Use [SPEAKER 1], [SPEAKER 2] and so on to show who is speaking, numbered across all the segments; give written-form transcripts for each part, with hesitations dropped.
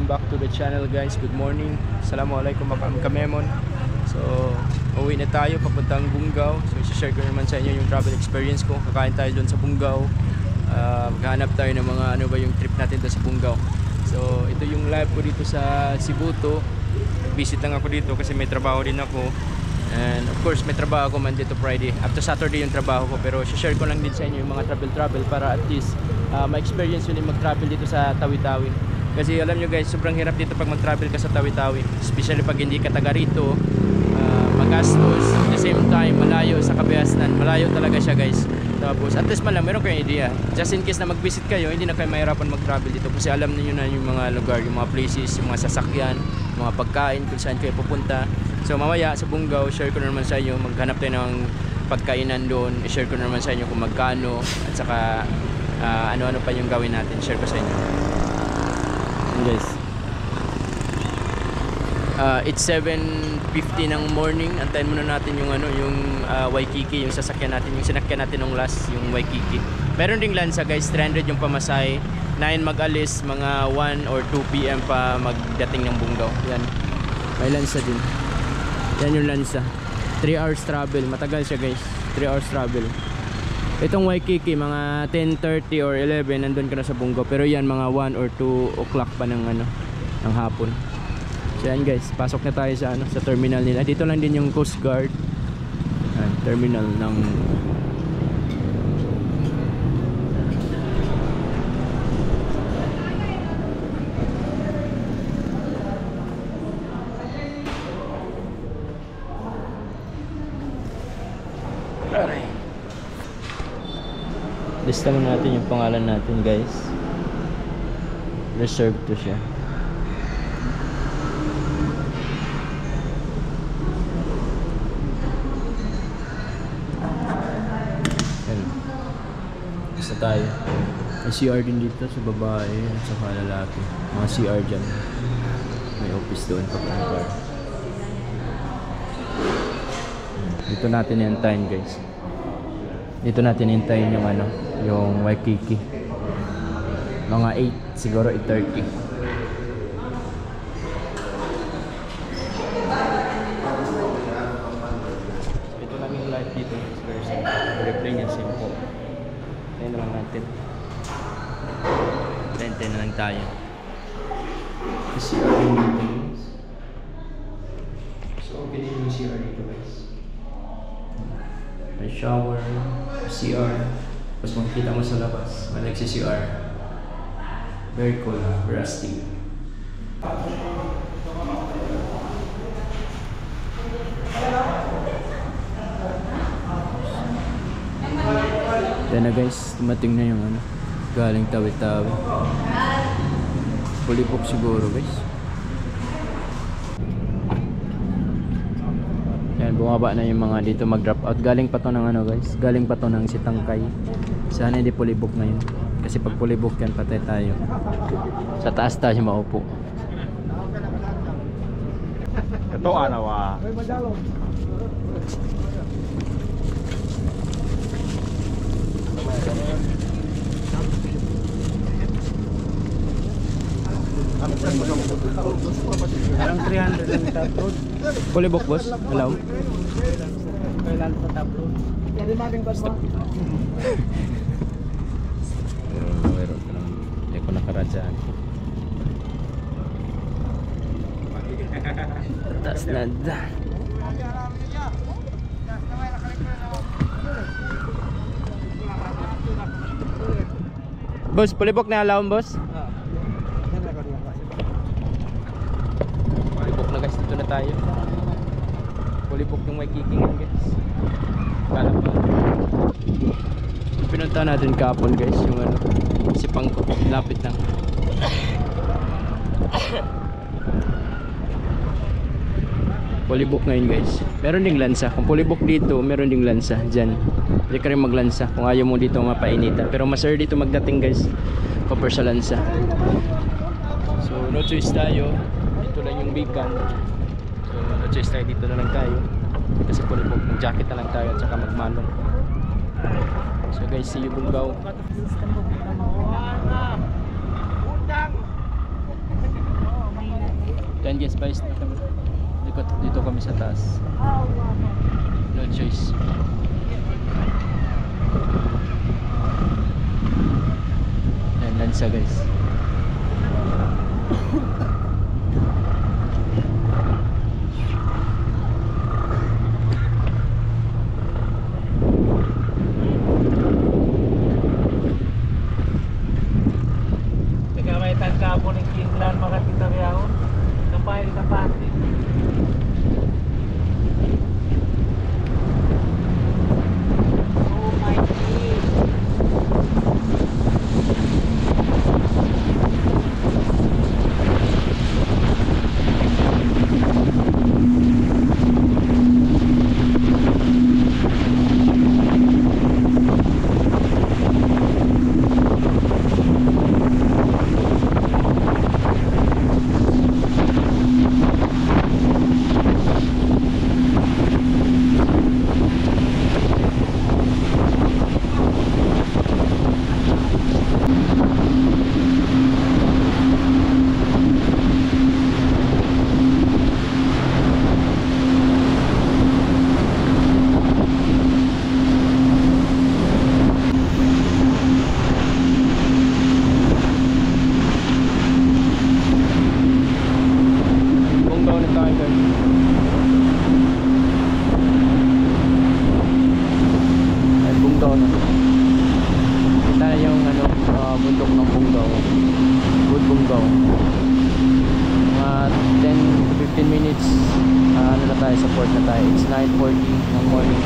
[SPEAKER 1] welcome back to the channel guys. Good morning. Assalamualaikum kamemon. So, uwi na tayo papuntang Bungaw. So, i-share ko naman sa inyo yung travel experience ko. Kakain tayo doon sa Bungaw. Maghanap tayo ng mga ano ba yung trip natin doon sa Bungaw. So, ito yung live ko dito sa Cebu to. Nag-visit lang ako dito kasi may trabaho din ako. And of course, may trabaho ako Monday to Friday. Up to Saturday yung trabaho ko. Pero i-share ko lang din sa inyo yung mga travel para at least ma-experience yun yung mag-travel dito sa Tawi-Tawi. Kasi alam nyo guys, sobrang hirap dito pag mag-travel ka sa Tawi-Tawi. Especially pag hindi ka taga rito, magastos, at the same time, malayo sa Kabayasnan. Malayo talaga siya guys. Tapos at least man lang, meron kayong idea. Just in case na mag-visit kayo, hindi na kayo mahirapan mag-travel dito. Kasi alam niyo na yung mga lugar, yung mga places, yung mga sasakyan, mga pagkain, kung saan kayo pupunta. So mamaya sa Bungaw, share ko na naman sa inyo, maghanap tayo ng pagkainan doon, i-share ko na naman sa inyo kung magkano at saka ano-ano pa yung gawin natin, share ko sa inyo. Guys, it's 7:50 ng morning. Antayin muna natin yung ano, yung Waikiki, yung sasakyan natin, yung sinakyan natin nung last, yung Waikiki. Meron ding lansa guys, 300 yung pamasahe, 9 mag-alis, mga 1 or 2 PM pa magdating ng Bungaw. Yan, may lansa din. Yan yung lansa, 3 hours travel, matagal siya guys, 3 hours travel. Itong Waikiki mga 10:30 or 11 nandun ka na sa Bungaw, pero yan mga 1 or 2 o'clock pa ng ano, ng hapon. So yan guys, pasok na tayo sa ano, sa terminal nila. Dito lang din yung Coast Guard. Yan, terminal ng lista mo natin yung pangalan natin guys. Reserved to siya. Ayan. Basta tayo. May CR din dito sa babae at sa lalaki. Mga CR dyan. May office doon pag car. Dito natin hintayin guys. Dito natin hintayin yung ano, yung Waikiki. Mga 8, siguro 8:30. Ito lang yung light dito. Replay niya simple. Tayo na lang natin. Tayo na lang tayo. CR dito. So okay din yung CR dito guys. May shower, CR. Tapos makikita mo sa labas, may nagsi-CR. Very cool, rusty. Yan na guys, dumating na yung ano, galing Tawi-Tawi. Pulipok siguro guys. Yan, bumaba na yung mga dito mag-drop out. Galing pa to ng ano guys, galing pa to ng Sitangkay. Sana hindi pulibok na yun. Kasi pag pulibok yan, patay tayo. Sa taas tayo maupo.
[SPEAKER 2] Ito ano ah.
[SPEAKER 1] Parang 300 lang top road. Pulibok boss? Hello?
[SPEAKER 3] Kailan sa top road? Jadi maling basta.
[SPEAKER 1] Meron ka lang. Hindi ko nakaradzaan. Taas na da. Boss, pulibok na alawang boss? Pulibok na guys, dito na tayo. Pulibok yung Waikiki nga guys. Kala pa. Pinunta natin kapon guys, yung ano, si Pangko, lapit lang. Pulibok ngayon guys. Meron ding lansa. Kung pulibok dito, meron ding lansa dyan. Hindi ka rin maglansa kung ayaw mo dito mapainitan. Pero mas early dito magdating guys, compare sa lansa. So no choice tayo. Dito lang yung beacon. So no choice tayo, dito na lang tayo. Kasi pulibok, mag-jacket na lang tayo at saka magmanong. So guys, see you Bungaw. 10 guest price na kami. Dito kami sa taas. No choice. Ayan, lansa guys.
[SPEAKER 3] Teka, may tangka po ng Kinlan, makakita rin ako. Kapay sa pati. Oh my God. Bunggaw na tayo guys. Ay, Bunggaw na. Kita na yung ano, bundok ng Bunggaw. Good Bunggaw. Mga 10 to 15 minutes ano na tayo, sa port na tayo. It's 9:40 ng morning.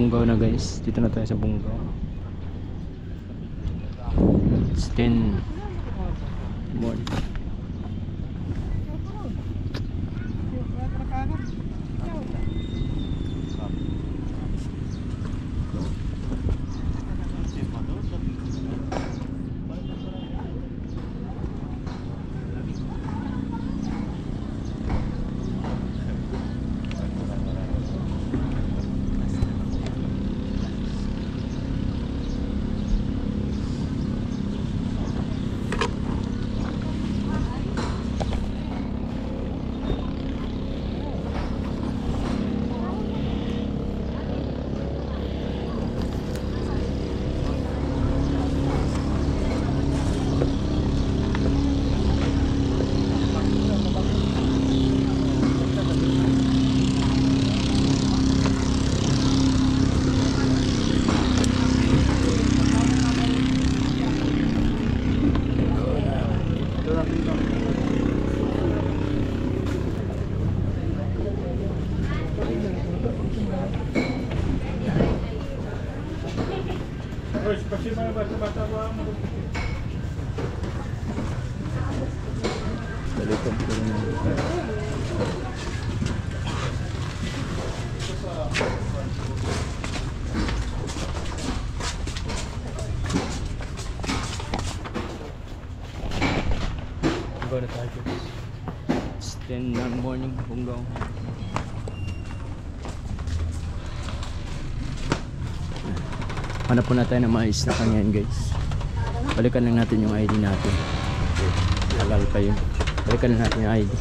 [SPEAKER 3] Bungaw na guys. Dito na tayo sa Bungaw. It's 10 morning. Balikan ko rin. Bungaw na tayo guys. It's 10 ng morning, Bungaw. Hanap po na tayo ng maayos na kanyan guys. Balikan lang natin yung ID natin. Halal pa yun. Balikan lang natin yung ID.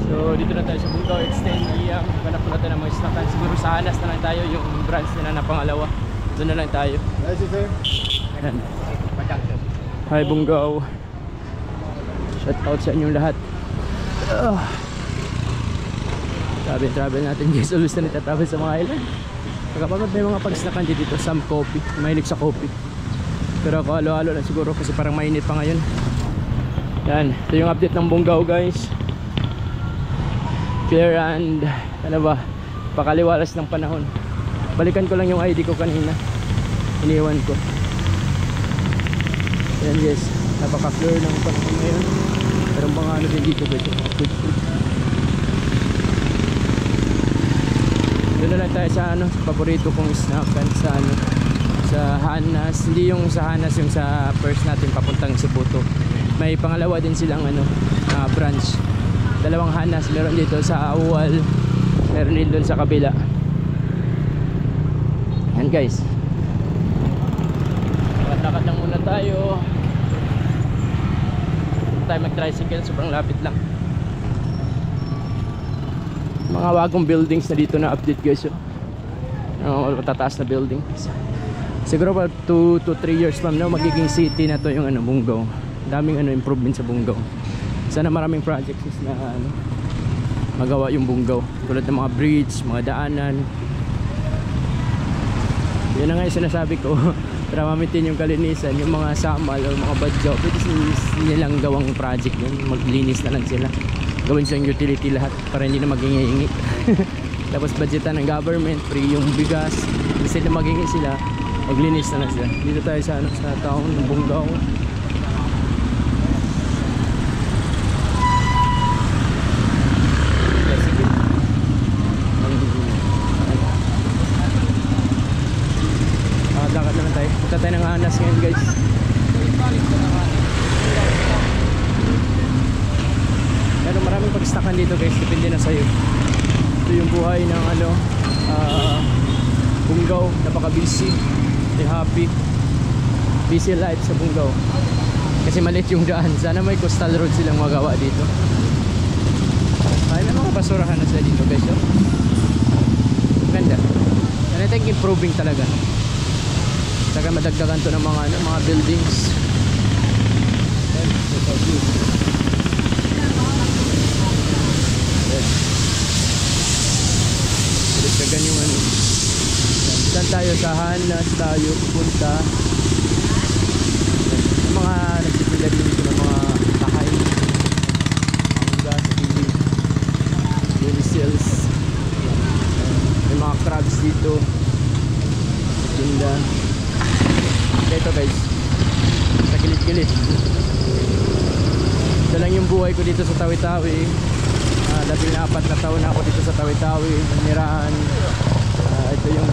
[SPEAKER 3] So dito na tayo sa Bungaw. It's 10 AM. Hanap po natin ng maayos na kanyan. Siguro sa Hanas na lang tayo. Yung branch na pangalawa. Doon na lang tayo. Ayan. Hi Bungaw. Shout out sa inyong lahat. Travel natin guys. Always na nitatravel sa mga island. Pagkapagod may mga pagsnakan dito. Some coffee. Mahilig sa coffee. Pero ako halo-halo lang siguro kasi parang mainit pa ngayon. Yan. Ito yung update ng Bungaw guys. Clear and ano ba, pakaliwalas ng panahon. Balikan ko lang yung ID ko kanina. Iniwan ko. Yan guys. Napaka-clear ng panahon ngayon. Pero mga ano din dito guys. Food. Doon na lang tayo sa ano, sa paborito kong snackan sa ano, sa Hanas. Hindi yung sa Hanas, yung sa first natin papuntang Cebuto. May pangalawa din silang ano, branch. Dalawang Hanas, meron dito sa Awal, meron din doon sa kabila. Yan guys. Lakad lang muna tayo. Tayo mag-tricycle, sobrang lapit lang. Mga bagong buildings na dito na update guys. Matataas na building. Siguro pa 2 to 3 years from now magiging city na to yung ano, Bungaw. Daming ano, improvement sa Bungaw. Sana maraming projects na ano, magawa yung Bungaw. Tulad ng mga bridge, mga daanan. Yan na nga yung sinasabi ko. Para mamitin yung kalinisan, yung mga samal o mga badyaw, pwede nilang gawang project yun. Maglinis na lang sila. Gawin silang utility lahat para hindi na maghingi-hingi. Tapos budgetan ng government, free yung bigas. Instead na maghingi sila, maglinis na lang sila. Dito tayo sa, ano, sa town ng Bungaw. Lakad naman tayo. Punta tayo ng Hanas ngayon guys. Pero maraming pagstakan dito guys. Depende na sa'yo. Ito yung buhay ng ano, Bungaw. Napaka-busy. Happy. Busy life sa Bungaw. Kasi maliit yung daan. Sana may coastal road silang magawa dito. Ay, may mga basurahan na sila dito guys. Oh. Ganda. And I think improving talaga. Saka madagdagan to ng mga ano, mga buildings. Dagdagan yung ano.
[SPEAKER 1] Saan tayo? Sa Hanas tayo pupunta. Yung mga nagtitinda din dito ng mga kahay, mangga sa gilid, unicels. May mga crabs dito tinda. Ito guys, sa gilid-gilid. Ito lang yung buhay ko dito sa Tawi-Tawi. 14 na taon na ako dito sa Tawi-Tawi, nanirahan. Ito yung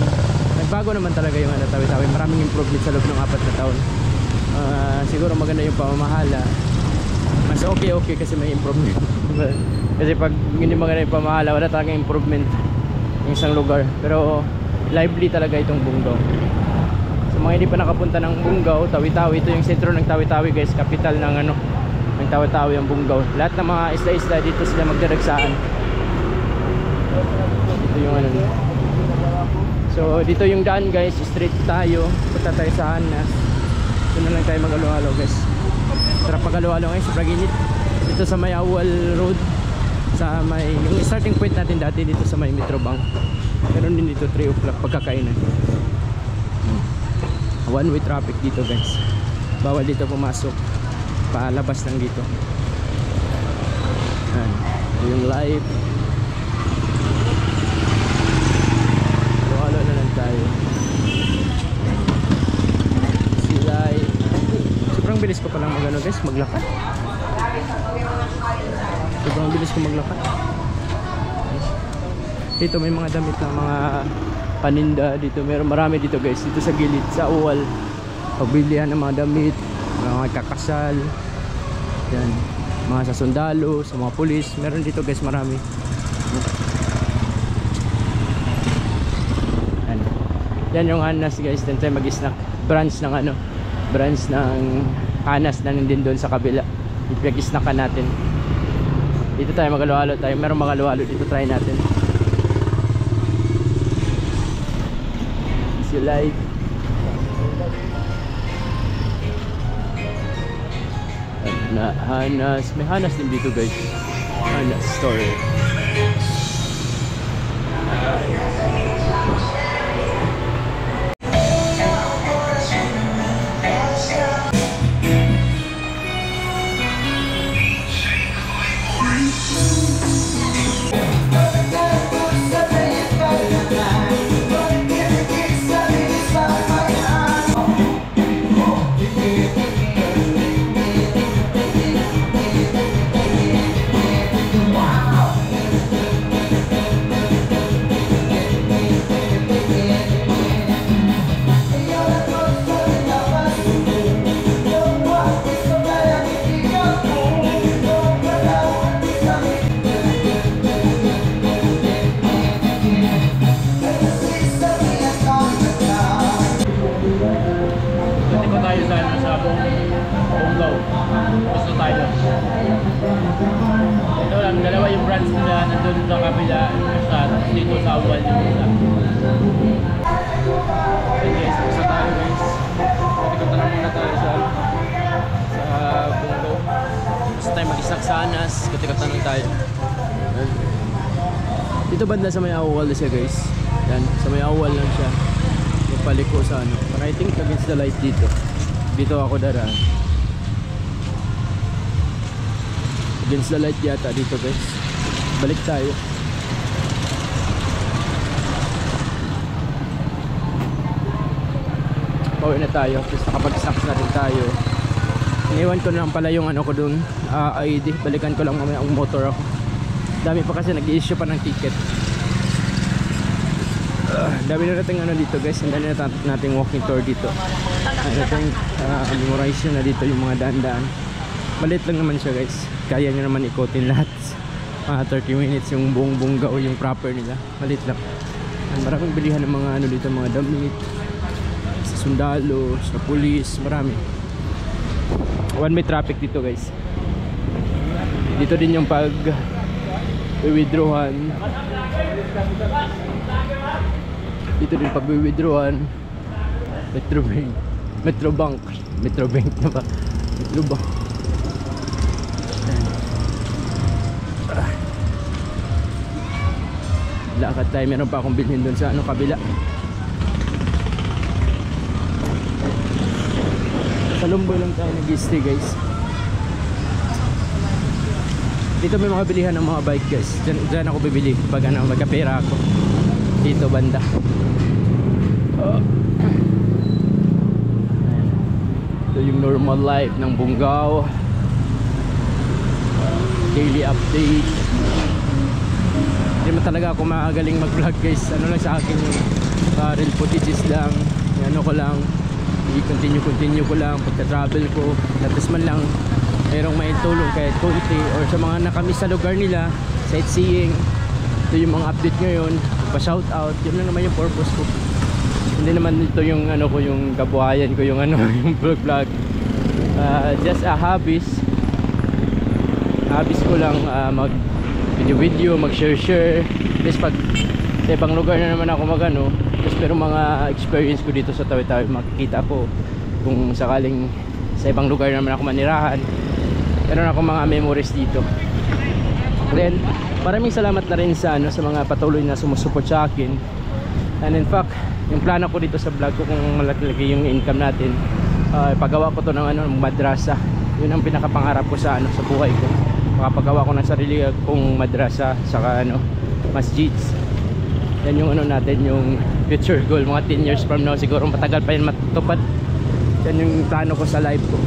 [SPEAKER 1] nagbago naman talaga yung Tawi-Tawi. Maraming improvement sa loob ng 4 na taon. Siguro maganda yung pamamahala. Mas okay kasi may improvement. Kasi pag hindi maganda yung pamamahala, wala talagang improvement yung isang lugar. Pero lively talaga itong Bungaw. So mga hindi pa nakapunta ng Bungaw, Tawi-Tawi, ito yung sentro ng Tawi-Tawi guys, capital ng ng Tawi-Tawi ang Bungaw. Lahat ng mga isla-isla dito sila magdadagsaan. Ito yung So dito yung daan guys, straight tayo, punta tayo sa Hanas. Ito na lang tayo mag-alo-alo guys. Sarap mag-alo-alo guys, sobrang init. Dito sa may Awal Road, sa may yung starting point natin dati dito sa may Metrobank. Meron din dito 3 o'clock pagkakainan. One way traffic dito guys. Bawal dito pumasok. Palabas lang dito. Yan. Ito yung live. Halo na lang tayo. Si live. Sobrang bilis ko palang magano guys, maglakad. Sobrang bilis ko maglakad. Dito may mga damit ng mga paninda dito. Meron marami dito guys, dito sa gilid, sa Uwal. Pagbilihan ng mga damit, mga kakasal. Yan, mga sa sundalo, sa mga pulis. Meron dito guys, marami. Yan yung Hanas guys. Then tayo mag-snack. Branch ng branch ng Hanas na nandun doon sa kabila. Ipag-snackan natin. Dito tayo mag-alo-alo tayo. Meron mga alo-alo dito, try natin. Si live. Na Hanas, may Hanas din dito guys. Hanas store. Ito lang, dalawa yung branch nila nandun sa kabila dito sa Awal yung isa. Okay guys, isa tayo guys. Patikot na muna tayo sa Bungaw. Basta tayo mag-snack sa Hanas, patikot na lang tayo. Dito banda sa may Awal siya guys. Yan, sa may Awal lang siya. Paliko sa But I think against the light dito. Dito ako daraan. Against the light yata dito guys. Balik tayo. Pauwi na tayo. Tapos nakapag-snacks na rin tayo. Iniwan ko na lang pala yung ko dun, ID. Balikan ko lang mamaya ang motor ako. Dami pa kasi nag-i-issue pa ng ticket. Dami na natin dito guys. Ang dami na natin walking tour dito. Natin memorize na dito yung mga daan-daan. Maliit lang naman siya guys. Kaya nyo naman ikotin lahat. Mga 30 minutes yung buong Bungaw, yung proper nila. Maliit lang. Maraming bilihan ng mga dito, mga damit. Sa sundalo, sa pulis, marami. One way traffic dito guys. Dito din yung pag withdrawhan. Dito din pag withdrawhan. Metrobank na ba? Metrobank. Lakad tayo, meron pa akong bilhin doon sa kabila.
[SPEAKER 3] Sa Lumboy lang tayo nag-stay guys. Dito may mga bilihan ng mga bike guys. Diyan ako bibili pag ano, magkapera ako. Dito banda. Ito yung normal life ng Bungaw. Daily update. Hindi man talaga ako magaling mag-vlog guys. Ano lang sa akin yung real footages lang. Ano ko lang, i-continue ko lang pagka-travel ko. Tapos man lang mayroong maitulong kahit konti or sa mga nakamiss sa lugar nila, sightseeing. Ito yung mga update ngayon, pa-shoutout. Yun lang naman yung purpose ko. Hindi naman ito yung ano ko, yung kabuhayan ko, yung ano, yung vlog. Just a hobbies ko lang, mag video, mag-share. Tapos pag sa ibang lugar na naman ako magano, tapos pero mga experience ko dito sa Tawi-Tawi, makikita ko kung sakaling sa ibang lugar naman ako manirahan, meron ako mga memories dito. Then maraming salamat na rin sa ano, sa mga patuloy na sumusuport sa akin. And in fact, yung plano ko dito sa vlog ko, kung malaki yung income natin, paggawa ko to ng ano, madrasa. Yun ang pinakapangarap ko sa ano, sa buhay ko. Makapagawa ko ng sarili kong madrasa, saka ano, masjids. Yan yung ano natin, yung future goal. Mga 10 years from now siguro, matagal pa yun matutupad. Yan yung plano ko sa life ko.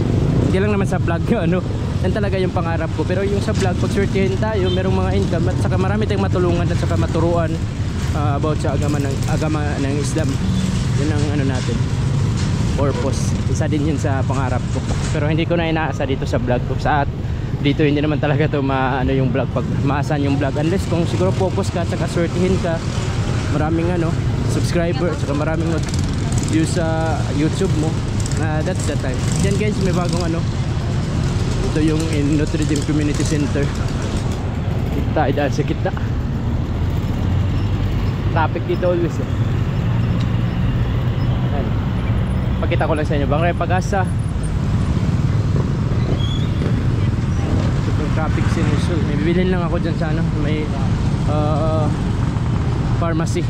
[SPEAKER 3] Hindi lang naman sa vlog yung ano, yan talaga yung pangarap ko. Pero yung sa vlog, pag swertihin tayo, merong mga income at saka marami tayong matulungan at saka maturuan about sa agama ng Islam. Yun ang ano natin, purpose. Isa din yun sa pangarap ko. Pero hindi ko na inaasa dito sa vlog ko. Dito hindi naman talaga to ano yung vlog, pag maasan yung vlog, unless kung siguro focus ka at saka swertihin ka, maraming ano, subscriber at saka maraming views sa YouTube mo. That's the time. Yan guys, may bagong ano, ito yung in Notre Dame Community Center. Kita dahil sa kita, traffic dito always eh. Ayan. Pakita ko lang sa inyo, Bangray Pag-asa. Super traffic sinusul. May bibilin lang ako dyan sa ano, may pharmacy.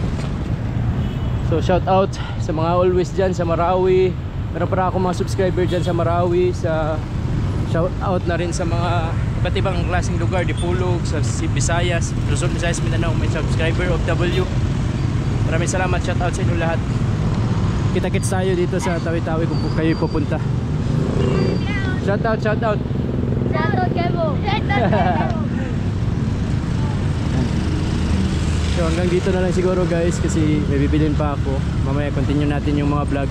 [SPEAKER 3] So shout out sa mga always dyan sa Marawi. Meron para ako mga subscriber dyan sa Marawi. Shout out na rin sa mga iba't ibang klaseng lugar, Dipolog, sa Visayas, Luzon, Visayas, Mindanao, may subscriber of W. Maraming salamat, shout out sa inyo lahat. Kita-kits tayo dito sa Tawi-Tawi kung kayo pupunta. Shout out, shout out.
[SPEAKER 4] Shout out Kevo. Shout out Kevo.
[SPEAKER 3] So hanggang dito na lang siguro guys, kasi may bibilin pa ako. Mamaya continue natin yung mga vlog.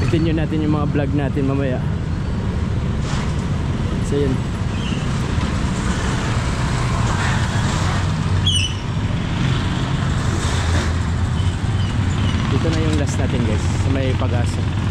[SPEAKER 3] Continue natin yung mga vlog natin mamaya. So yun. Dito na yung last natin guys, sa may Pag-asa.